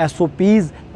SOPs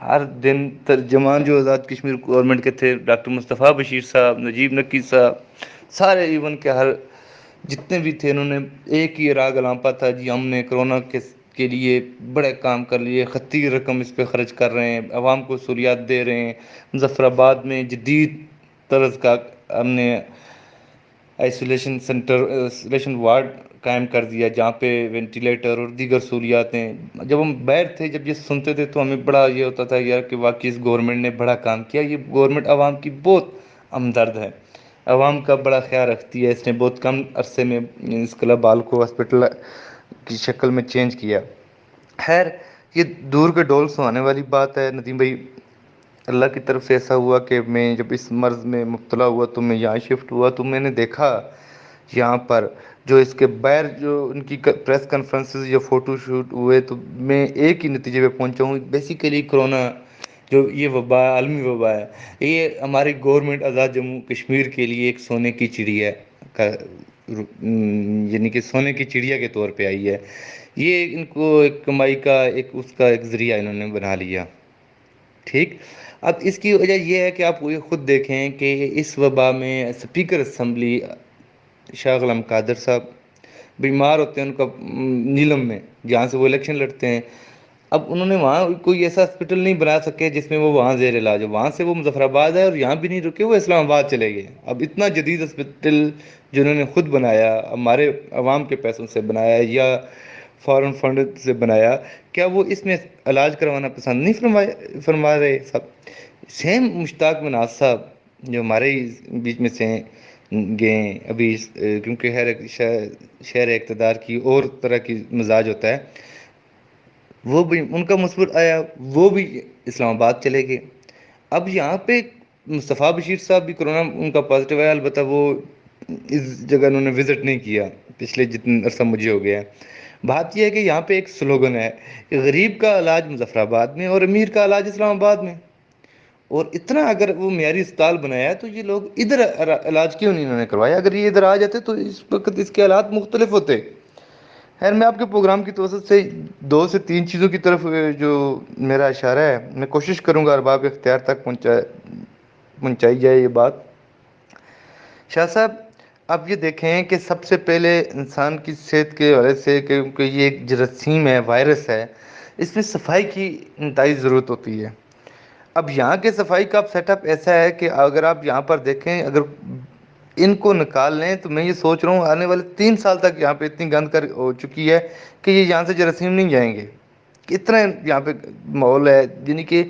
ہر دن ترجمان جو Azad Kashmir government کے تھے، ڈاکٹر مصطفیٰ بشیر صاحب، نجیب نکی صاحب، سارے ایون کے ہر جتنے بھی تھے، انہوں نے ایک ہی راگ لامپا تھا جی ہم نے کرونا کے لیے بڑے کام کر لیے، خطی رقم اس پہ خرچ کر رہے ہیں، عوام کو سہولیات دے رہے ہیں۔ مظفر آباد میں جدید طرز کا ہم نے آئسولیشن وارڈ قائم کر دیا، جہاں پہ وینٹیلیٹر اور دیگر سہولیات ہیں۔ جب ہم باہر تھے، جب یہ سنتے تھے تو ہمیں بڑا یہ ہوتا تھا یار کہ واقعی اس گورنمنٹ نے بڑا کام کیا، یہ گورنمنٹ عوام کی بہت ہمدرد ہے، عوام کا بڑا خیال رکھتی ہے، اس نے بہت کم عرصے میں اس کلب ہال کو ہاسپٹل کی شکل میں چینج کیا۔ خیر، یہ دور کے ڈول سہانے والی بات ہے ندیم بھائی۔ اللہ کی طرف سے ایسا ہوا کہ میں جب اس مرض میں مبتلا ہوا تو میں یہاں شفٹ ہوا، تو میں نے دیکھا یہاں پر جو اس کے باہر جو ان کی پریس کانفرنسز یا فوٹو شوٹ ہوئے، تو میں ایک ہی نتیجے پہ پہنچا ہوں، بیسیکلی کرونا جو یہ وبا عالمی وبا ہے، یہ ہماری گورنمنٹ آزاد جموں کشمیر کے لیے ایک سونے کی چڑیا کا یعنی کہ سونے کی چڑیا کے طور پہ آئی ہے۔ یہ ان کو ایک کمائی کا اس کا ایک ذریعہ انہوں نے بنا لیا۔ ٹھیک، اب اس کی وجہ یہ ہے کہ آپ یہ خود دیکھیں کہ اس وبا میں اسپیکر اسمبلی شاہ غلام قادر صاحب بیمار ہوتے ہیں، ان کا نیلم میں جہاں سے وہ الیکشن لڑتے ہیں، اب انہوں نے وہاں کوئی ایسا ہاسپٹل نہیں بنا سکے جس میں وہ وہاں زیر علاج ہو، وہاں سے وہ مظفر آباد ہے اور یہاں بھی نہیں رکے، وہ اسلام آباد چلے گئے۔ اب اتنا جدید ہاسپٹل جنہوں نے خود بنایا، ہمارے عوام کے پیسوں سے بنایا یا فارن فنڈ سے بنایا، کیا وہ اس میں علاج کروانا پسند نہیں فرما رہے سب؟ سیم مشتاق مناز صاحب جو ہمارے بیچ میں سے گئے ہیں ابھی، کیونکہ ہر ایک شہر اقتدار کی اور طرح کی مزاج ہوتا ہے، وہ بھی ان کا مثبت آیا، وہ بھی اسلام آباد چلے گئے۔ اب یہاں پہ مصطفیٰ بشیر صاحب بھی کرونا ان کا پازیٹیو ہے، البتہ وہ اس جگہ انہوں نے وزٹ نہیں کیا پچھلے جتنے عرصہ مجھے ہو گیا ہے۔ بات یہ ہے کہ یہاں پہ ایک سلوگن ہے کہ غریب کا علاج مظفر آباد میں اور امیر کا علاج اسلام آباد میں، اور اتنا اگر وہ معیاری اسپتال بنایا تو یہ لوگ ادھر علاج کیوں نہیں انہوں نے کروایا؟ اگر یہ ادھر آ جاتے تو اس وقت اس کے حالات مختلف ہوتے۔ خیر، میں آپ کے پروگرام کی توسط سے 2 سے 3 چیزوں کی طرف جو میرا اشارہ ہے، میں کوشش کروں گا ارباب اختیار تک پہنچائی جائے یہ بات۔ شاہ صاحب، آپ یہ دیکھیں کہ سب سے پہلے انسان کی صحت کے حوالے سے، کیونکہ یہ ایک جراثیم ہے، وائرس ہے، اس میں صفائی کی انتہائی ضرورت ہوتی ہے۔ اب یہاں کے صفائی کا سیٹ اپ ایسا ہے کہ اگر آپ یہاں پر دیکھیں، اگر ان کو نکال لیں تو میں یہ سوچ رہا ہوں آنے والے 3 سال تک یہاں پہ اتنی گند کر ہو چکی ہے کہ یہ یہاں سے جراثیم نہیں جائیں گے۔ اتنا یہاں پہ ماحول ہے، یعنی کہ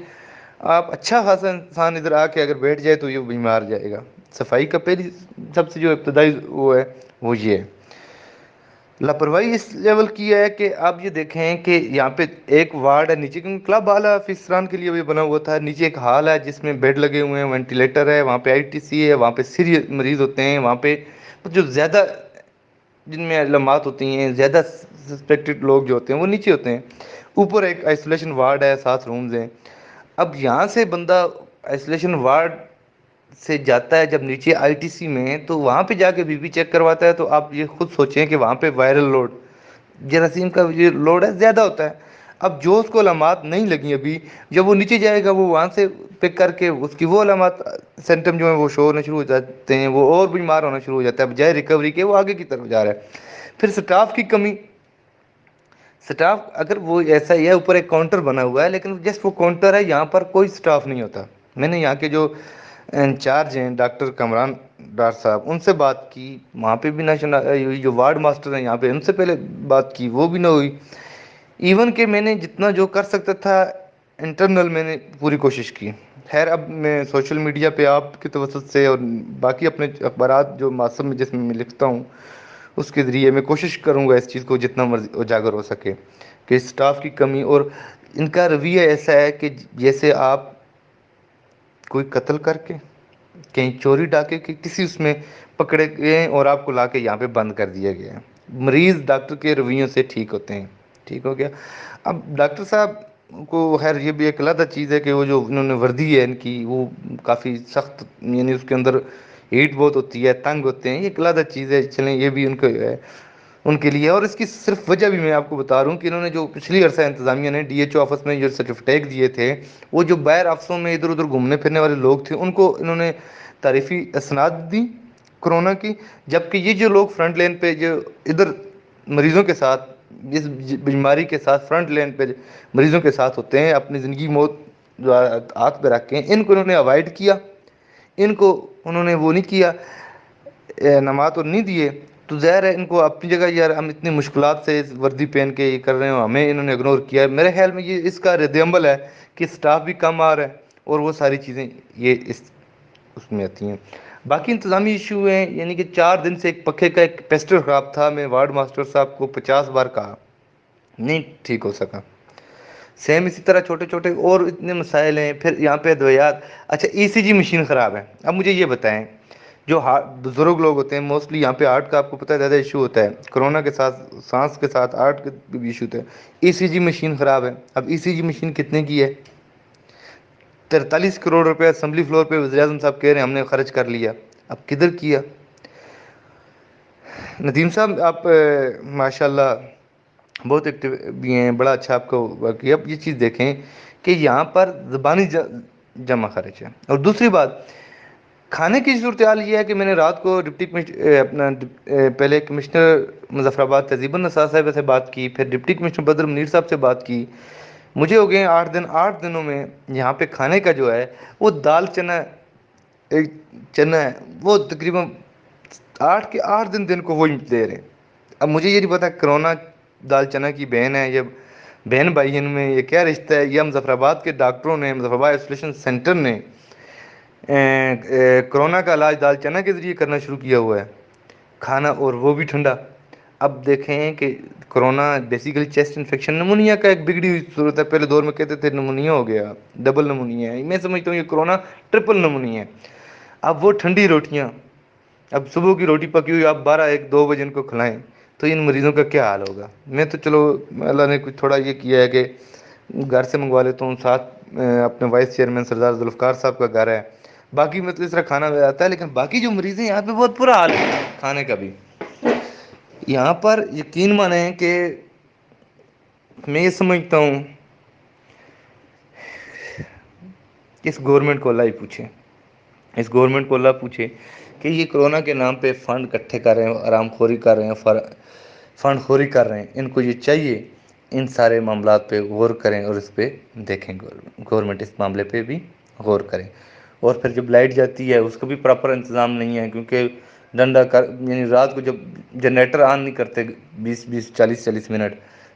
آپ اچھا خاصا انسان ادھر آ کے اگر بیٹھ جائے تو یہ بیمار جائے گا۔ صفائی کا پہلی سب سے جو ابتدائی وہ ہے وہ یہ ہے۔ لاپرواہی اس لیول کی ہے کہ آپ یہ دیکھیں کہ یہاں پہ ایک وارڈ ہے نیچے، کیونکہ کلب ہال ہے افسران کے لیے بھی بنا ہوا تھا، نیچے ایک ہال ہے جس میں بیڈ لگے ہوئے ہیں، وینٹیلیٹر ہے، وہاں پہ ITC ہے، وہاں پہ سیریس مریض ہوتے ہیں، وہاں پہ جو زیادہ جن میں علامات ہوتی ہیں، زیادہ سسپیکٹڈ لوگ جو ہوتے ہیں وہ نیچے ہوتے ہیں۔ اوپر ایک آئسولیشن وارڈ ہے، 7 رومز ہیں۔ اب یہاں سے بندہ آئسولیشن وارڈ سے جاتا ہے جب نیچے ITC میں، تو وہاں پہ جا کے BP چیک کرواتا ہے، تو آپ یہ خود سوچیں کہ وہاں پہ وائرل لوڈ، جراثیم کا جو لوڈ ہے زیادہ ہوتا ہے۔ اب جو اس کو علامات نہیں لگی ابھی، جب وہ نیچے جائے گا وہ وہاں سے پک کر کے اس کی وہ علامات سمٹم جو ہیں وہ شو ہونے شروع ہو جاتے ہیں، وہ اور بیمار ہونا شروع ہو جاتا ہے، بجائے ریکوری کے وہ آگے کی طرف جا رہا ہے۔ پھر سٹاف کی کمی، سٹاف اگر وہ ایسا ہی ہے، اوپر ایک کاؤنٹر بنا ہوا ہے لیکن جسٹ وہ کاؤنٹر ہے، یہاں پر کوئی سٹاف نہیں ہوتا۔ میں نے یہاں کے جو انچارج ہیں ڈاکٹر کمران ڈار صاحب، ان سے بات کی، وہاں پہ بھی نہ جو وارڈ ماسٹر ہیں یہاں پہ ان سے پہلے بات کی، وہ بھی نہ ہوئی۔ ایون کہ میں نے جتنا جو کر سکتا تھا انٹرنل میں نے پوری کوشش کی۔ خیر، اب میں سوشل میڈیا پہ آپ کی توسط سے اور باقی اپنے اخبارات جو معصب میں جس میں لکھتا ہوں اس کے ذریعے میں کوشش کروں گا اس چیز کو جتنا مرضی اجاگر ہو سکے کہ سٹاف کی کمی اور ان کا رویہ ایسا ہے کہ جیسے آپ کوئی قتل کر کے کہیں چوری ڈاکے کے کسی اس میں پکڑے گئے اور آپ کو لا کے یہاں پہ بند کر دیا گیا ہے۔ مریض ڈاکٹر کے رویوں سے ٹھیک ہوتے ہیں، ٹھیک ہو گیا۔ اب ڈاکٹر صاحب کو خیر یہ بھی ایک علیحدہ چیز ہے کہ وہ جو انہوں نے وردی ہے ان کی وہ کافی سخت، یعنی اس کے اندر ہیٹ بہت ہوتی ہے، تنگ ہوتے ہیں، یہ ایک علیحدہ چیز ہے، چلیں یہ بھی ان کو ہے۔ ان کے لیے. اور اس کی صرف وجہ بھی میں آپ کو بتا رہا ہوں کہ انہوں نے جو پچھلی عرصہ انتظامیہ نے ڈی ایچ او آفس میں جو سرٹیفکیٹ دیے تھے، وہ جو باہر آفسوں میں ادھر ادھر گھومنے پھرنے والے لوگ تھے ان کو انہوں نے تعریفی اسناد دی کرونا کی. جبکہ یہ جو لوگ فرنٹ لائن پہ جو ادھر مریضوں کے ساتھ، جس بیماری کے ساتھ فرنٹ لائن پہ مریضوں کے ساتھ ہوتے ہیں، اپنی زندگی موت جو ہاتھ پہ رکھ کے، ان کو انہوں نے اوائڈ کیا، ان کو انہوں نے وہ نہیں کیا، نماز اور نہیں دیے. تو ظاہر ہے ان کو اپنی جگہ یار ہم اتنی مشکلات سے وردی پہن کے یہ کر رہے ہوں، ہمیں انہوں نے اگنور کیا ہے. میرے خیال میں یہ اس کا رد عمل ہے کہ سٹاف بھی کم آ رہا ہے اور وہ ساری چیزیں یہ اس میں آتی ہیں. باقی انتظامی ایشو ہیں، یعنی کہ 4 دن سے ایک پکھے کا ایک پیسٹر خراب تھا. میں وارڈ ماسٹر صاحب کو 50 بار کہا، نہیں ٹھیک ہو سکا. سیم اسی طرح چھوٹے چھوٹے اور اتنے مسائل ہیں. پھر یہاں پہ ادویات، اچھا ای سی جی مشین خراب ہے. اب مجھے یہ بتائیں، جو بزرگ لوگ ہوتے ہیں موسٹلی یہاں پہ ہارٹ کا آپ کو پتہ ہے زیادہ ایشو ہوتا ہے، کرونا کے ساتھ سانس کے ساتھ ہارٹ کے بھی ایشو ہوتا ہے. ای سی جی مشین خراب ہے. اب ای سی جی مشین کتنے کی ہے؟ 43 کروڑ روپے اسمبلی فلور پہ وزیر اعظم صاحب کہہ رہے ہیں ہم نے خرچ کر لیا. اب کدھر کیا؟ ندیم صاحب آپ ماشاء اللہ بہت ایکٹیو بھی ہیں، بڑا اچھا آپ کو واقعی. اب یہ چیز دیکھیں کہ یہاں پر زبانی جمع خرچ ہے. اور دوسری بات، کھانے کی صورتحال یہ ہے کہ میں نے رات کو پہلے کمشنر مظفر آباد تہذیب النساء صاحب سے بات کی، پھر ڈپٹی کمشنر بدر منیر صاحب سے بات کی. مجھے ہو گئے 8 دنوں میں یہاں پہ کھانے کا جو ہے وہ دال چنا ایک چنا ہے، وہ تقریباً 8 کے 8 دن کو وہی دے رہے ہیں. اب مجھے یہ نہیں پتا کرونا دال چنا کی بہن ہے یا بہن بھائی ان میں یہ کیا رشتہ ہے. یہ مظفر آباد کے ڈاکٹروں نے، مظفر آباد آئسولیشن سینٹر نے کرونا کا علاج دال چنا کے ذریعے کرنا شروع کیا ہوا ہے، کھانا اور وہ بھی ٹھنڈا. اب دیکھیں کہ corona basically chest infection pneumonia کا ایک بگڑی ہوئی صورت ہے. پہلے دور میں کہتے تھے نمونیا ہو گیا، ڈبل نمونیا ہے. میں سمجھتا ہوں یہ کرونا ٹرپل نمونیا ہے. اب وہ ٹھنڈی روٹیاں، اب صبح کی روٹی پکی ہوئی آپ 12 1 2 بجے ان کو کھلائیں تو ان مریضوں کا کیا حال ہوگا. میں تو چلو اللہ نے کچھ تھوڑا یہ کیا ہے کہ گھر سے منگوا لیتا ہوں، ساتھ اپنے وائس چیئرمین سردار ذوالفقار صاحب کا گھر ہے، باقی مطلب اس طرح کھانا آتا ہے. لیکن باقی جو مریض ہیں یہاں پہ بہت برا حال ہے کھانے کا بھی. یہاں پر یقین مانیں کہ میں یہ سمجھتا ہوں اس گورنمنٹ کو اللہ ہی پوچھے، اس گورنمنٹ کو اللہ پوچھے کہ یہ کرونا کے نام پہ فنڈ اکٹھے کر رہے ہیں، آرام خوری کر رہے ہیں، فنڈ خوری کر رہے ہیں. ان کو یہ چاہیے ان سارے معاملات پہ غور کریں اور اس پہ دیکھیں. گورنمنٹ اس معاملے پہ بھی غور کریں. اور پھر جب لائٹ جاتی ہے اس کا بھی پراپر انتظام نہیں ہے، کیونکہ ڈنڈا یعنی رات کو جب جنریٹر آن نہیں کرتے 20 20 40 40 منٹ،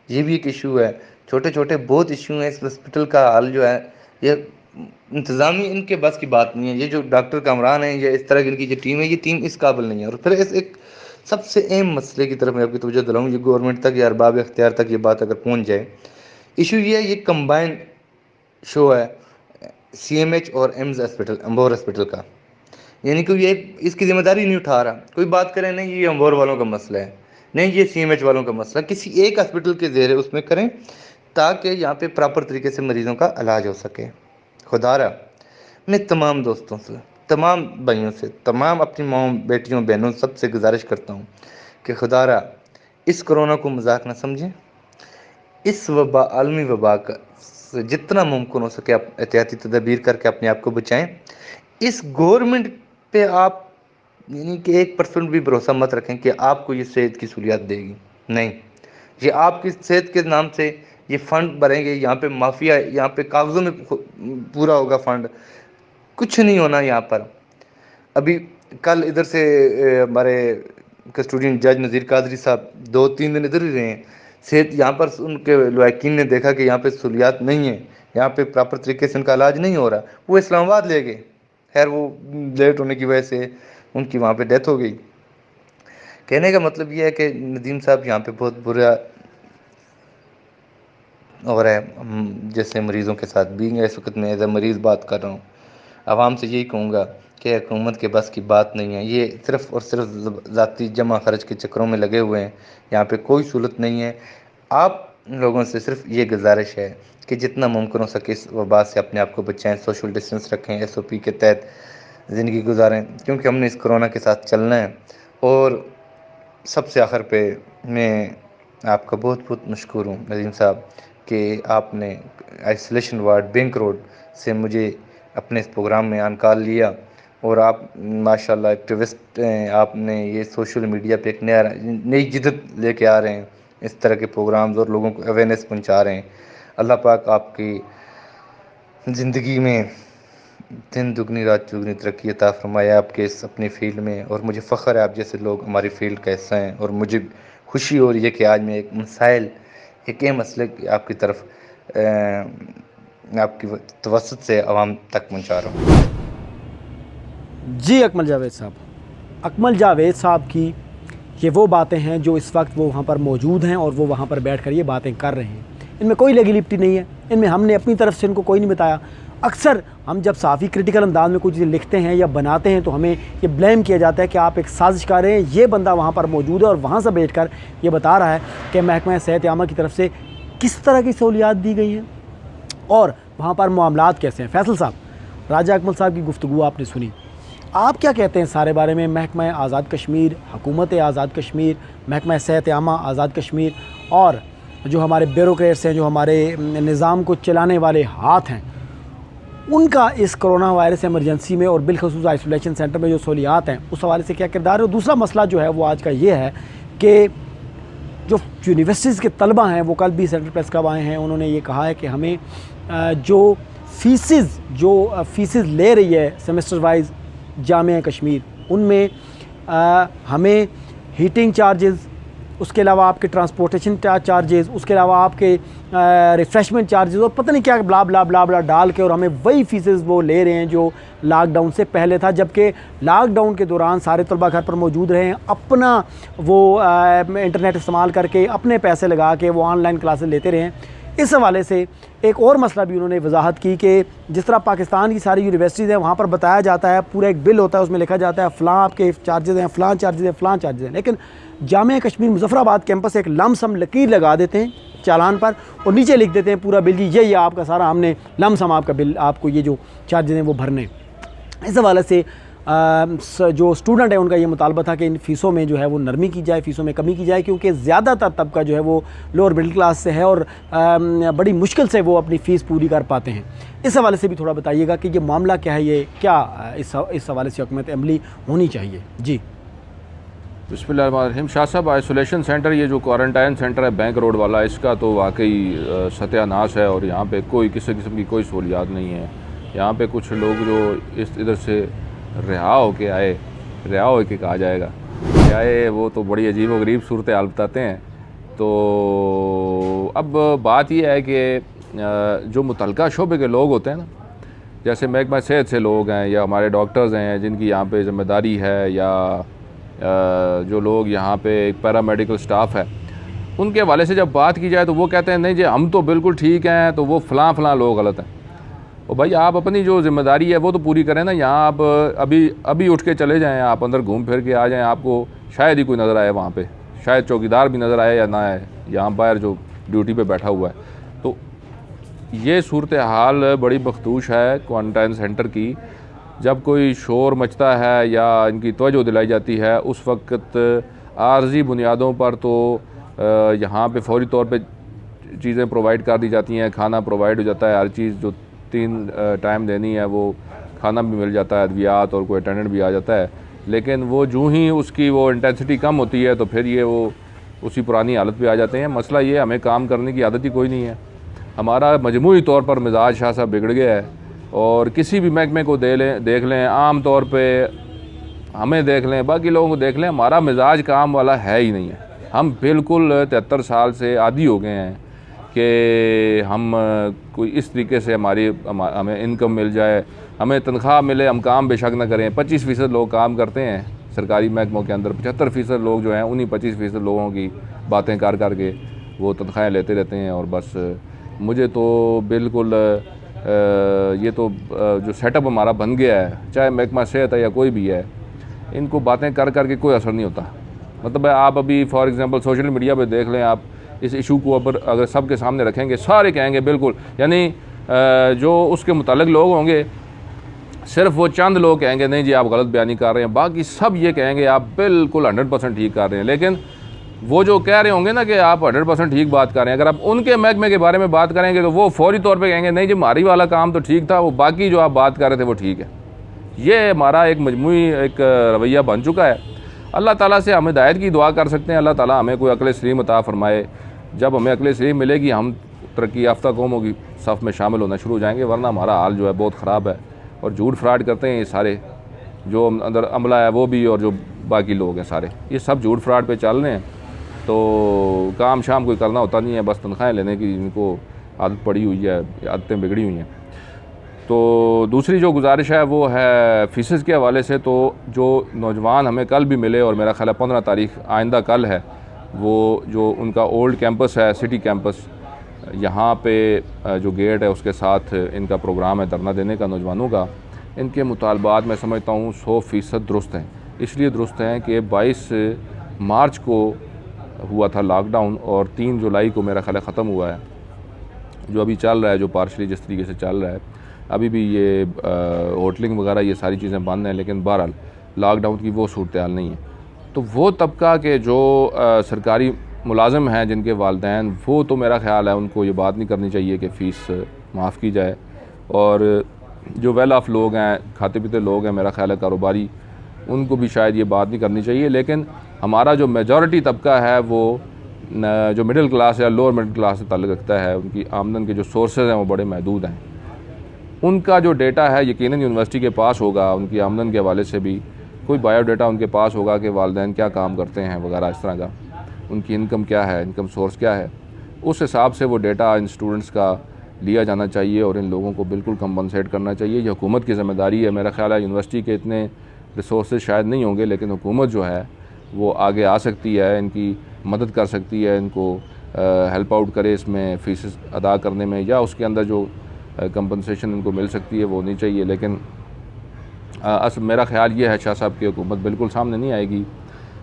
یہ بھی ایک ایشو ہے. چھوٹے چھوٹے بہت ایشو ہیں. اس ہاسپٹل کا حال جو ہے یہ انتظامی ان کے بس کی بات نہیں ہے. یہ جو ڈاکٹر کامران ہیں یا اس طرح کی ان کی جو ٹیم ہے، یہ ٹیم اس قابل نہیں ہے. اور پھر ایک سب سے اہم مسئلے کی طرف میں آپ کی توجہ دلاؤں، یہ گورنمنٹ تک یا ارباب اختیار تک یہ بات اگر پہنچ جائے، ایشو یہ ہے یہ کمبائن شو ہے سی ایم ایچ اور ایمز ہاسپٹل، امبور ہاسپٹل کا. یعنی کہ یہ اس کی ذمہ داری نہیں اٹھا رہا. کوئی بات کرے نہیں یہ امبور والوں کا مسئلہ ہے، نہیں یہ سی ایم ایچ والوں کا مسئلہ. کسی ایک ہاسپٹل کے زیر اس میں کریں تاکہ یہاں پہ پراپر طریقے سے مریضوں کا علاج ہو سکے. خدا رہا میں تمام دوستوں سے، تمام بھائیوں سے، تمام اپنی ماؤں بیٹیوں بہنوں سب سے گزارش کرتا ہوں کہ خدا رہا اس کرونا کو مذاق نہ سمجھیں. اس وبا، عالمی وبا کا سے جتنا ممکن ہو سکے آپ احتیاطی تدابیر کر کے اپنے آپ کو بچائیں. اس گورنمنٹ پہ آپ یعنی کہ 1% بھی بھروسہ مت رکھیں کہ آپ کو یہ صحت کی سہولیات دے گی. نہیں، یہ آپ کی صحت کے نام سے یہ فنڈ بھریں گے. یہاں پہ مافیا، یہاں پہ کاغذوں میں پورا ہوگا فنڈ، کچھ نہیں ہونا یہاں پر. ابھی کل ادھر سے ہمارے کسٹوڈین جج نذیر قادری صاحب 2 3 دن ادھر ہی رہے ہیں. صحت یہاں پر ان کے لواحقین نے دیکھا کہ یہاں پہ سہولیات نہیں ہیں، یہاں پہ پراپر طریقے سے ان کا علاج نہیں ہو رہا، وہ اسلام آباد لے گئے. خیر وہ لیٹ ہونے کی وجہ سے ان کی وہاں پہ ڈیتھ ہو گئی. کہنے کا مطلب یہ ہے کہ ندیم صاحب یہاں پہ بہت برا ہو رہا ہے جیسے مریضوں کے ساتھ بھی. اس وقت میں ایز اے مریض بات کر رہا ہوں. عوام سے یہی کہوں گا کہ حکومت کے بس کی بات نہیں ہے. یہ صرف اور صرف ذاتی جمع خرچ کے چکروں میں لگے ہوئے ہیں. یہاں پہ کوئی سہولت نہیں ہے. آپ لوگوں سے صرف یہ گزارش ہے کہ جتنا ممکن ہو سکے اس وبا سے اپنے آپ کو بچائیں، سوشل ڈسٹینس رکھیں، ایس او پی کے تحت زندگی گزاریں، کیونکہ ہم نے اس کرونا کے ساتھ چلنا ہے. اور سب سے آخر پہ میں آپ کا بہت بہت مشکور ہوں ندیم صاحب کہ آپ نے آئسولیشن وارڈ بینک روڈ سے مجھے اپنے اس پروگرام میں آن کال لیا، اور آپ ماشاءاللہ ایکٹیوسٹ ہیں، آپ نے یہ سوشل میڈیا پہ ایک نئی جدت لے کے آ رہے ہیں اس طرح کے پروگرامز، اور لوگوں کو اویئرنیس پہنچا رہے ہیں۔ اللہ پاک آپ کی زندگی میں دن دگنی رات چگنی ترقی عطا فرمائے آپ کے اس اپنی فیلڈ میں، اور مجھے فخر ہے آپ جیسے لوگ ہماری فیلڈ کا حصہ ہیں، اور مجھے خوشی ہو رہی ہے کہ آج میں ایک مسائل، ایک اہم مسئلے آپ کی طرف آپ کی توسط سے عوام تک پہنچا رہا ہوں۔ جی اکمل جاوید صاحب، اکمل جاوید صاحب کی یہ وہ باتیں ہیں جو اس وقت وہ وہاں پر موجود ہیں اور وہ وہاں پر بیٹھ کر یہ باتیں کر رہے ہیں۔ ان میں کوئی لگی لپٹی نہیں ہے، ان میں ہم نے اپنی طرف سے ان کو کوئی نہیں بتایا۔ اکثر ہم جب صحافی کرٹیکل انداز میں کچھ لکھتے ہیں یا بناتے ہیں تو ہمیں یہ بلیم کیا جاتا ہے کہ آپ ایک سازش کر رہے ہیں۔ یہ بندہ وہاں پر موجود ہے اور وہاں سے بیٹھ کر یہ بتا رہا ہے کہ محکمہ صحت عامہ کی طرف سے کس طرح کی سہولیات دی گئی ہیں اور وہاں پر معاملات کیسے ہیں۔ فیصل صاحب، راجہ اکمل صاحب کی گفتگو آپ نے سنی، آپ کیا کہتے ہیں سارے بارے میں؟ محکمہ آزاد کشمیر، حکومت آزاد کشمیر، محکمہ صحت عامہ آزاد کشمیر اور جو ہمارے بیوروکریٹس ہیں، جو ہمارے نظام کو چلانے والے ہاتھ ہیں، ان کا اس کرونا وائرس ایمرجنسی میں اور بالخصوص آئسولیشن سینٹر میں جو سہولیات ہیں اس حوالے سے کیا کردار ہے؟ اور دوسرا مسئلہ جو ہے وہ آج کا یہ ہے کہ جو یونیورسٹیز کے طلبہ ہیں وہ کل بھی سینٹرل پریس کلب آئے ہیں، انہوں نے یہ کہا ہے کہ ہمیں جو فیسز لے رہی ہے سیمسٹر وائز جامعہ کشمیر، ان میں ہمیں ہیٹنگ چارجز، اس کے علاوہ آپ کے ٹرانسپورٹیشن چارجز، اس کے علاوہ آپ کے ریفریشمنٹ چارجز اور پتہ نہیں کیا بلا بلا بلا بلا ڈال کے، اور ہمیں وہی فیسز وہ لے رہے ہیں جو لاک ڈاؤن سے پہلے تھا، جبکہ لاک ڈاؤن کے دوران سارے طلبہ گھر پر موجود رہے ہیں، اپنا وہ انٹرنیٹ استعمال کر کے اپنے پیسے لگا کے وہ آن لائن کلاسز لیتے رہے ہیں۔ اس حوالے سے ایک اور مسئلہ بھی انہوں نے وضاحت کی کہ جس طرح پاکستان کی ساری یونیورسٹیز ہیں وہاں پر بتایا جاتا ہے، پورا ایک بل ہوتا ہے، اس میں لکھا جاتا ہے فلاں آپ کے چارجز ہیں، فلاں چارجز ہیں، فلاں چارجز ہیں، لیکن جامعہ کشمیر مظفر آباد کیمپس ایک لم سم لکیر لگا دیتے ہیں چالان پر اور نیچے لکھ دیتے ہیں پورا بل، جی یہ آپ کا سارا ہم نے لم سم آپ کا بل، آپ کو یہ جو چارجز ہیں وہ بھرنے۔ اس حوالے سے جو اسٹوڈنٹ ہیں ان کا یہ مطالبہ تھا کہ ان فیسوں میں جو ہے وہ نرمی کی جائے، فیسوں میں کمی کی جائے، کیونکہ زیادہ تر طبقہ جو ہے وہ لوور مڈل کلاس سے ہے اور بڑی مشکل سے وہ اپنی فیس پوری کر پاتے ہیں۔ اس حوالے سے بھی تھوڑا بتائیے گا کہ یہ معاملہ کیا ہے، یہ کیا اس حوالے سے حکمت عملی ہونی چاہیے؟ جی بسم اللہ الرحمن الرحیم۔ شاہ صاحب، آئسولیشن سینٹر، یہ جو کوارنٹائن سینٹر ہے بینک روڈ والا، اس کا تو واقعی ستیہ ناش ہے، اور یہاں پہ کوئی کسی قسم کی کوئی سہولیات نہیں ہے۔ یہاں پہ کچھ لوگ جو ادھر سے رہا ہو کے آئے، رہا ہو کے کہا جائے گا کہ آئے، وہ تو بڑی عجیب و غریب صورتحال بتاتے ہیں۔ تو اب بات یہ ہے کہ جو متعلقہ شعبے کے لوگ ہوتے ہیں نا، جیسے محکمہ صحت سے لوگ ہیں یا ہمارے ڈاکٹرز ہیں جن کی یہاں پہ ذمہ داری ہے، یا جو لوگ یہاں پہ ایک پیرامیڈیکل سٹاف ہے، ان کے حوالے سے جب بات کی جائے تو وہ کہتے ہیں نہیں جی ہم تو بالکل ٹھیک ہیں، تو وہ فلاں لوگ غلط ہیں۔ اور بھائی آپ اپنی جو ذمہ داری ہے وہ تو پوری کریں نا۔ یہاں آپ ابھی اٹھ کے چلے جائیں، آپ اندر گھوم پھر کے آ جائیں، آپ کو شاید ہی کوئی نظر آئے وہاں پہ، شاید چوکیدار بھی نظر آئے یا نہ آئے، یہاں باہر جو ڈیوٹی پہ بیٹھا ہوا ہے۔ تو یہ صورتحال بڑی مخدوش ہے کوارنٹائن سینٹر کی۔ جب کوئی شور مچتا ہے یا ان کی توجہ دلائی جاتی ہے، اس وقت عارضی بنیادوں پر تو یہاں پہ فوری طور پہ چیزیں پرووائڈ کر دی جاتی ہیں، کھانا پرووائڈ ہو جاتا ہے، ہر چیز جو 3 ٹائم دینی ہے وہ کھانا بھی مل جاتا ہے، ادویات، اور کوئی اٹینڈنٹ بھی آ جاتا ہے۔ لیکن وہ جو ہی اس کی وہ انٹینسٹی کم ہوتی ہے تو پھر یہ وہ اسی پرانی حالت پہ آ جاتے ہیں۔ مسئلہ یہ ہمیں کام کرنے کی عادت ہی کوئی نہیں ہے، ہمارا مجموعی طور پر مزاج شاہ صاحب بگڑ گیا ہے۔ اور کسی بھی محکمے کو دیکھ لیں، عام طور پہ ہمیں دیکھ لیں، باقی لوگوں کو دیکھ لیں، ہمارا مزاج کام والا ہے ہی نہیں ہے۔ ہم بالکل 73 سال سے عادی ہو گئے ہیں کہ ہم کوئی اس طریقے سے ہمیں انکم مل جائے، ہمیں تنخواہ ملے، ہم کام بے شک نہ کریں۔ 25% لوگ کام کرتے ہیں سرکاری محکموں کے اندر، 75% لوگ جو ہیں انہی 25% لوگوں کی باتیں کر کے وہ تنخواہیں لیتے رہتے ہیں۔ اور بس مجھے تو بالکل یہ تو جو سیٹ اپ ہمارا بن گیا ہے، چاہے محکمہ صحت ہے یا کوئی بھی ہے، ان کو باتیں کر کے کوئی اثر نہیں ہوتا۔ مطلب آپ ابھی فار ایگزامپل سوشل میڈیا پہ دیکھ لیں، آپ اس ایشو کو اگر سب کے سامنے رکھیں گے، سارے کہیں گے بالکل، یعنی جو اس کے متعلق لوگ ہوں گے صرف وہ چند لوگ کہیں گے نہیں جی آپ غلط بیانی کر رہے ہیں، باقی سب یہ کہیں گے آپ بالکل 100% ٹھیک کر رہے ہیں. لیکن وہ جو کہہ رہے ہوں گے نا کہ آپ 100% ٹھیک بات کر رہے ہیں، اگر آپ ان کے محکمے کے بارے میں بات کریں گے تو وہ فوری طور پہ کہیں گے نہیں جی ہماری والا کام تو ٹھیک تھا، وہ باقی جو آپ بات کر رہے تھے وہ ٹھیک ہے. یہ ہمارا ایک مجموعی ایک رویہ بن چکا ہے. اللہ تعالیٰ سے ہم ہدایت کی دعا کر سکتے ہیں، اللہ تعالیٰ ہمیں کوئی عقل سلیم عطا فرمائے. جب ہمیں عقل سلیم ملے گی ہم ترقی یافتہ قوموں کی صف میں شامل ہونا شروع ہو جائیں گے، ورنہ ہمارا حال جو ہے بہت خراب ہے. اور جھوٹ فراڈ کرتے ہیں یہ سارے جو اندر عملہ ہے وہ بھی، اور جو باقی لوگ ہیں سارے، یہ سب جھوٹ فراڈ پہ چل رہے ہیں. تو کام شام کوئی کرنا ہوتا نہیں ہے، بس تنخواہیں لینے کی ان کو عادت پڑی ہوئی ہے، عادتیں بگڑی ہوئی ہیں. تو دوسری جو گزارش ہے وہ ہے فیسز کے حوالے سے. تو جو نوجوان ہمیں کل بھی ملے، اور میرا خیال ہے 15 تاریخ آئندہ کل ہے، وہ جو ان کا اولڈ کیمپس ہے سٹی کیمپس، یہاں پہ جو گیٹ ہے اس کے ساتھ ان کا پروگرام ہے دھرنا دینے کا نوجوانوں کا. ان کے مطالبات میں سمجھتا ہوں 100% درست ہیں. اس لیے درست ہیں کہ 22 مارچ کو ہوا تھا لاک ڈاؤن، اور 3 جولائی کو میرا خیال ہے ختم ہوا ہے. جو ابھی چل رہا ہے، جو پارشلی جس طریقے سے چل رہا ہے، ابھی بھی یہ ہوٹلنگ وغیرہ یہ ساری چیزیں بند ہیں، لیکن بہرحال لاک ڈاؤن کی وہ صورتحال نہیں ہے. تو وہ طبقہ کے جو سرکاری ملازم ہیں جن کے والدین، وہ تو میرا خیال ہے ان کو یہ بات نہیں کرنی چاہیے کہ فیس معاف کی جائے. اور جو ویل آف لوگ ہیں، کھاتے پیتے لوگ ہیں، میرا خیال ہے کاروباری، ان کو بھی شاید یہ بات نہیں کرنی چاہیے. لیکن ہمارا جو میجورٹی طبقہ ہے وہ جو مڈل کلاس یا لوور مڈل کلاس سے تعلق رکھتا ہے، ان کی آمدن کے جو سورسز ہیں وہ بڑے محدود ہیں. ان کا جو ڈیٹا ہے یقیناً یونیورسٹی کے پاس ہوگا، ان کی آمدن کے حوالے سے بھی کوئی بایو ڈیٹا ان کے پاس ہوگا کہ والدین کیا کام کرتے ہیں وغیرہ اس طرح کا، ان کی انکم کیا ہے، انکم سورس کیا ہے. اس حساب سے وہ ڈیٹا ان اسٹوڈنٹس کا لیا جانا چاہیے اور ان لوگوں کو بالکل کمپنسیٹ کرنا چاہیے. یہ حکومت کی ذمہ داری ہے. میرا خیال ہے یونیورسٹی کے اتنے ریسورسز شاید نہیں ہوں گے، لیکن حکومت جو ہے وہ آگے آ سکتی ہے، ان کی مدد کر سکتی ہے، ان کو ہیلپ آؤٹ کرے اس میں فیسز ادا کرنے میں، یا اس کے اندر جو کمپنسیشن ان کو مل سکتی ہے وہ ہونی چاہیے. لیکن میرا خیال یہ ہے شاہ صاحب کی حکومت بالکل سامنے نہیں آئے گی.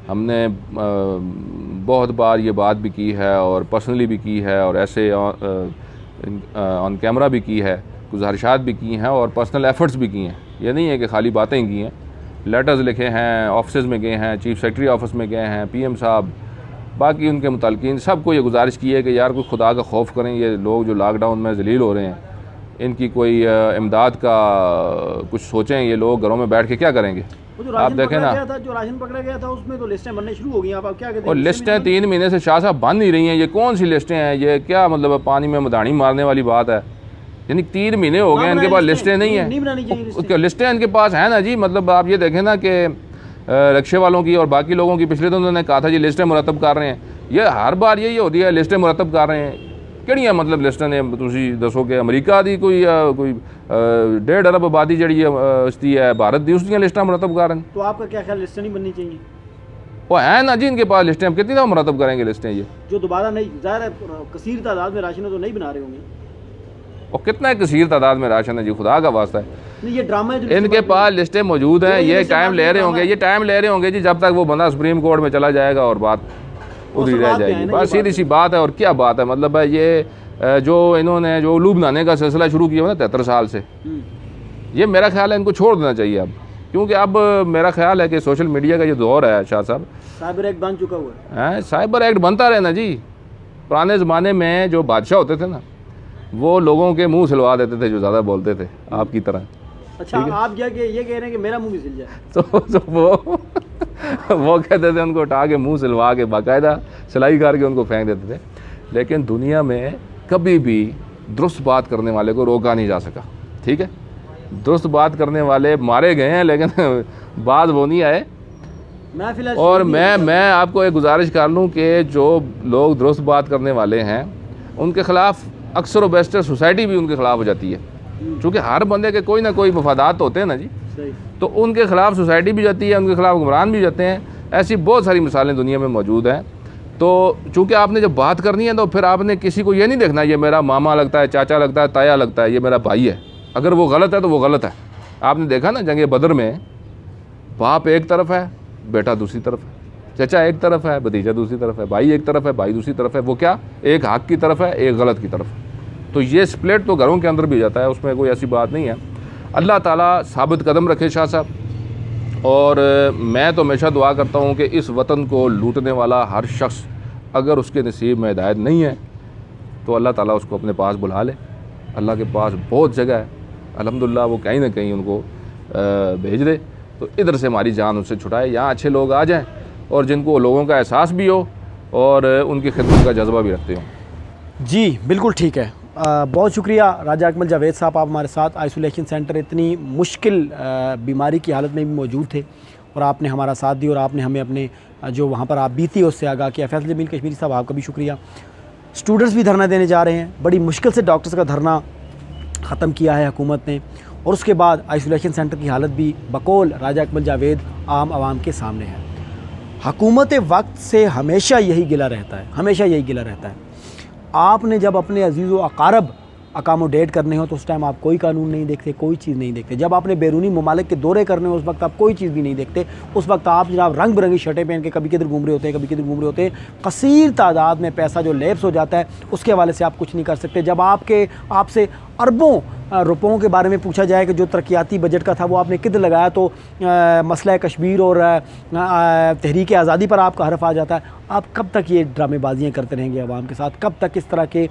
ہم نے بہت بار یہ بات بھی کی ہے اور پرسنلی بھی کی ہے اور ایسے آن کیمرہ بھی کی ہے، گزارشات بھی کی ہیں اور پرسنل ایفرٹس بھی کی ہیں. یہ نہیں ہے کہ خالی باتیں ہی کی ہیں، لیٹرز لکھے ہیں، آفسز میں گئے ہیں، چیف سیکرٹری آفس میں گئے ہیں، پی ایم صاحب، باقی ان کے متعلقین سب کو یہ گزارش کی ہے کہ یار کوئی خدا کا خوف کریں. یہ لوگ جو لاک ڈاؤن میں ذلیل ہو رہے ہیں، ان کی کوئی امداد کا کچھ سوچیں. یہ لوگ گھروں میں بیٹھ کے کیا کریں گے؟ آپ دیکھیں نا، جو راشن پکڑا گیا تھا اس میں تو لسٹیں بننے شروع ہو گئی. آپ کیا کہتے ہیں؟ اور لسٹیں 3 مہینے سے شاہ صاحب بند نہیں رہی ہیں. یہ کون سی لسٹیں ہیں؟ یہ کیا مطلب ہے؟ پانی میں مداڑی مارنے والی بات ہے. یعنی 3 مہینے ہو گئے ان کے پاس لسٹیں نہیں ہیں. لسٹیں ان کے پاس ہیں نا جی. مطلب آپ یہ دیکھیں نا کہ رکشے والوں کی اور باقی لوگوں کی پچھلے دنوں نے کہا تھا جی لسٹیں مرتب کر رہے ہیں. یہ ہر بار یہی ہوتی ہے، لسٹیں مرتب کر رہے ہیں. کہڑیاں مطلب لسٹیں نے تسی دسو کہ امریکہ دی کوئی 1.5 ارب آبادی جڑی استی ہے بھارت دی، اس دیاں لسٹیں مرتب کر رہے ہیں. تو آپ کا کیا خیال لسٹیں نہیں بننی چاہیے؟ وہ ہیں نا جی ان کے پاس لسٹیں. ہم کتنی دفعہ مرتب کریں گے لسٹیں؟ یہ جو دوبارہ نہیں، ظاہر ہے کثیر تعداد میں راشن ہے تو نہیں بنا رہے ہوں گے. اور کتنا کثیر تعداد میں راشن ہے جی، خدا کا واسطہ ہے. نہیں یہ ڈرامہ ان کے پاس لسٹیں موجود ہیں. یہ ٹائم لے رہے ہوں گے، یہ ٹائم لے رہے ہوں گے جی جب تک وہ بندہ سپریم کورٹ میں چلا جائے گا اور بات ادھر رہ جائے گی. بس سیدھی سی بات ہے. اور کیا بات ہے؟ مطلب ہے یہ جو انہوں نے جو الو بنانے کا سلسلہ شروع کیا ہوا نا 73 سال سے، یہ میرا خیال ہے ان کو چھوڑ دینا چاہیے اب. کیونکہ اب میرا خیال ہے کہ سوشل میڈیا کا یہ دور ہے شاہ صاحب. سائبر ایکٹ بن چکا ہوا ہے. سائبر ایکٹ بنتا رہے نا جی. پرانے زمانے میں جو بادشاہ ہوتے تھے نا، وہ لوگوں کے منہ سلوا دیتے تھے جو زیادہ بولتے تھے آپ کی طرح. اچھا آپ کیا کہ یہ کہہ رہے ہیں کہ میرا منہ بھی سل جائے؟ تو وہ کہتے تھے ان کو اٹھا کے منہ سلوا کے باقاعدہ سلائی کر کے ان کو پھینک دیتے تھے. لیکن دنیا میں کبھی بھی درست بات کرنے والے کو روکا نہیں جا سکا. ٹھیک ہے، درست بات کرنے والے مارے گئے ہیں لیکن بعد وہ نہیں آئے. اور میں آپ کو ایک گزارش کر لوں کہ جو لوگ درست بات کرنے والے ہیں ان کے خلاف اکثر و بیشتر سوسائٹی بھی ان کے خلاف ہو جاتی ہے. چونکہ ہر بندے کے کوئی نہ کوئی مفادات ہوتے ہیں نا جی، تو ان کے خلاف سوسائٹی بھی جاتی ہے، ان کے خلاف حکمران بھی جاتے ہیں. ایسی بہت ساری مثالیں دنیا میں موجود ہیں. تو چونکہ آپ نے جب بات کرنی ہے تو پھر آپ نے کسی کو یہ نہیں دیکھنا یہ میرا ماما لگتا ہے، چاچا لگتا ہے، تایا لگتا ہے، یہ میرا بھائی ہے. اگر وہ غلط ہے تو وہ غلط ہے. آپ نے دیکھا نا جنگ بدر میں باپ ایک طرف ہے، بیٹا دوسری طرف ہے، چچا ایک طرف ہے، بھتیجا دوسری طرف ہے، بھائی ایک طرف ہے، بھائی دوسری طرف ہے. وہ کیا؟ ایک حق کی طرف ہے، ایک غلط کی طرف. تو یہ سپلٹ تو گھروں کے اندر بھی جاتا ہے، اس میں کوئی ایسی بات نہیں ہے. اللہ تعالیٰ ثابت قدم رکھے شاہ صاحب، اور میں تو ہمیشہ دعا کرتا ہوں کہ اس وطن کو لوٹنے والا ہر شخص اگر اس کے نصیب میں ہدایت نہیں ہے تو اللہ تعالیٰ اس کو اپنے پاس بلا لے۔ اللہ کے پاس بہت جگہ ہے، الحمدللہ وہ کہیں نہ کہیں ان کو بھیج دے، تو ادھر سے ہماری جان ان سے چھٹائے، یہاں اچھے لوگ آ جائیں اور جن کو لوگوں کا احساس بھی ہو اور ان کی خدمت کا جذبہ بھی رکھتے ہوں۔ جی بالکل ٹھیک ہے، بہت شکریہ راجہ اکمل جاوید صاحب، آپ ہمارے ساتھ آئسولیشن سینٹر اتنی مشکل بیماری کی حالت میں بھی موجود تھے اور آپ نے ہمارا ساتھ دی اور آپ نے ہمیں اپنے جو وہاں پر آپ بیتی اس سے آگاہ کیا۔ فیصل جمیل کشمیری صاحب آپ کا بھی شکریہ۔ اسٹوڈنٹس بھی دھرنا دینے جا رہے ہیں، بڑی مشکل سے ڈاکٹرز کا دھرنا ختم کیا ہے حکومت نے، اور اس کے بعد آئسولیشن سینٹر کی حالت بھی بقول راجہ اکمل جاوید عام عوام کے سامنے ہے۔ حکومت وقت سے ہمیشہ یہی گلہ رہتا ہے، ہمیشہ یہی گلہ رہتا ہے۔ آپ نے جب اپنے عزیز و اقارب اکاموڈیٹ کرنے ہو تو اس ٹائم آپ کوئی قانون نہیں دیکھتے، کوئی چیز نہیں دیکھتے۔ جب آپ نے بیرونی ممالک کے دورے کرنے ہو اس وقت آپ کوئی چیز بھی نہیں دیکھتے، اس وقت آپ جناب رنگ برنگی شرٹیں پہن کے کبھی کدھر گھوم رہے ہوتے ہیں، کبھی کدھر گھوم رہے ہوتے ہیں۔ قصیر تعداد میں پیسہ جو لیپس ہو جاتا ہے اس کے حوالے سے آپ کچھ نہیں کر سکتے۔ جب آپ سے اربوں روپوں کے بارے میں پوچھا جائے کہ جو ترقیاتی بجٹ کا تھا وہ آپ نے کدھر لگایا تو مسئلہ کشمیر اور تحریک آزادی پر آپ کا حرف آ جاتا ہے۔ آپ کب تک یہ ڈرامے بازیاں کرتے رہیں گے عوام کے ساتھ؟ کب تک اس طرح کے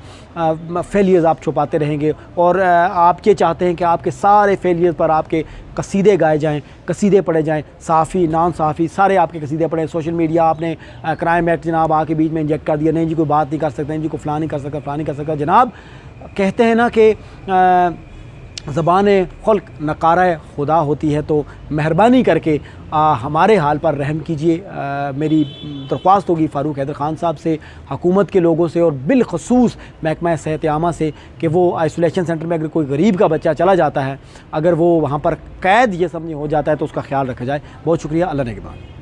فیلیئرز آپ چھپاتے رہیں گے؟ اور آپ یہ چاہتے ہیں کہ آپ کے سارے فیلیئرز پر آپ کے قصیدے گائے جائیں، قصیدے پڑھے جائیں، صحافی نان صحافی سارے آپ کے قصیدے پڑھیں۔ سوشل میڈیا آپ نے کرائم ایکٹ جناب آ کے بیچ میں انجیکٹ کر دیا، نہیں جی کوئی بات نہیں کر سکتے، نہیں جی کوئی فلاں نہیں کر سکتا، فلاں نہیں کر سکتا۔ جناب کہتے ہیں نا کہ زبان خلق نقارہ خدا ہوتی ہے، تو مہربانی کر کے ہمارے حال پر رحم کیجئے۔ میری درخواست ہوگی فاروق حیدر خان صاحب سے، حکومت کے لوگوں سے اور بالخصوص محکمہ صحت عامہ سے کہ وہ آئسولیشن سینٹر میں اگر کوئی غریب کا بچہ چلا جاتا ہے، اگر وہ وہاں پر قید یہ سمجھے ہو جاتا ہے تو اس کا خیال رکھا جائے۔ بہت شکریہ، اللہ نگہبان۔